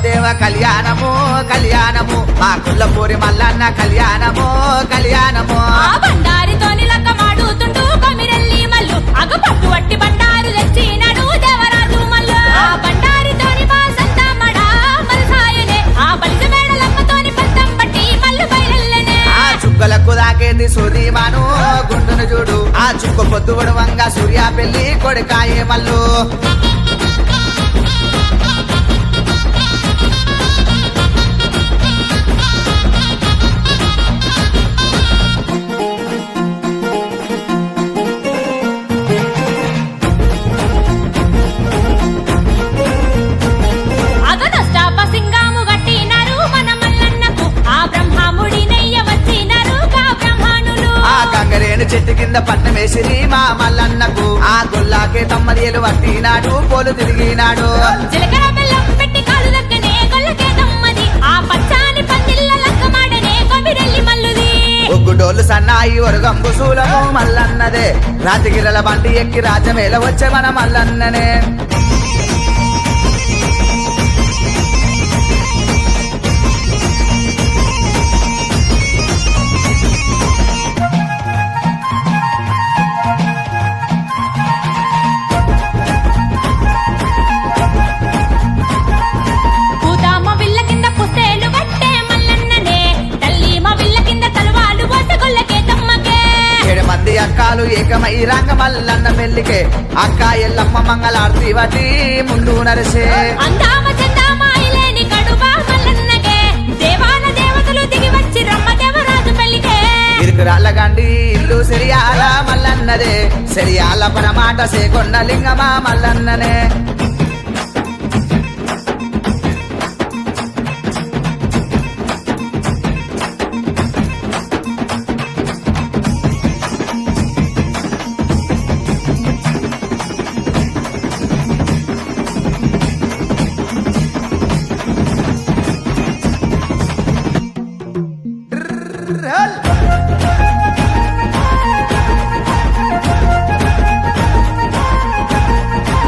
దేవ కళ్యాణము కళ్యాణము మా కుల్లపూరి మల్లన్న కళ్యాణము కళ్యాణము బండారితోని లక్క మాడుతుంటూ కొమిరెల్లి మల్లు అగపట్టు వట్టి బండారు తెచ్చినాడు దేవరాజు మల్లు ఆ బండారితోని మా సంతమ్మడ మల్సాయనే ఆ బలిజ మేడలమ్మతోని పంతం పట్టి మల్లు బయలెల్లనే ఆ చుక్కలకు దాకేది సూదిమాను గుండును చూడు ఆ చుక్క పొద్దు వంగ సూర్య పెళ్లి కొడుకాయే మల్లు చెట్టు కింద పట్నం వేసిరి మా మల్లన్నకు ఆ గొల్లాకే తమ్మడియలు పట్టినాడు పోలు తిరిగినాడు జీలకర్ర బెల్లం పెట్టి కాలు దగ్గనే గొల్లకే తమ్మది ఆ పచ్చాని పందిళ్ళ లక్కమాడనే కొమిరెల్లి మల్లుది ఒగ్గుడోళ్ళు సన్నాయి ఒరగంబు సూలను మల్లన్నదే రాజగిరల బండి ఎక్కి రాజమేల వచ్చే మన మల్లన్ననే అక్కాలు ఏకమై రంగ మల్లన్న పెళ్లికే అక్క ఎల్లమ్మ మంగళార్తి వటి ముందు నరసే అందామ చందామాయిలేని కడుబా మల్లన్నకే దేవాల దేవతలు దిగి వచ్చి రమ్మ దేవరాజు పెళ్లికే ఇరుకురాళ్ళ గండి ఇల్లు సెరియాల మల్లన్నదే సెరియాల పరమాట సేకొండ లింగమా మల్లన్ననే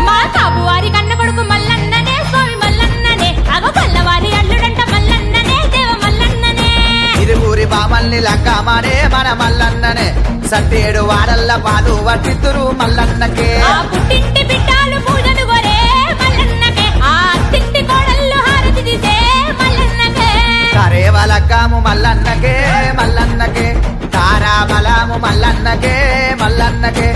మా కాబువారి కన్న కొడుకు మల్లన్ననే స్వామి మల్లన్ననే అగ పల్లవారి అల్లుడంట మల్లన్ననే దేవ మల్లన్ననే ఇరువురి బామల్ని లంకమానే మన మల్లన్ననే సట్టేడు వాడల్ల పాదు వట్టితురు మల్లన్నకే ఆ పుట్టింటి బిడ్డాలు పూజను గొరే మల్లన్నకే ఆ తింటి కోడళ్ళు హారతి తీసే మల్లన్నకే కరేవలకాము మల్లన్నకే మల్లన్నకే తారా బలాము మల్లన్నకే మల్లన్నకే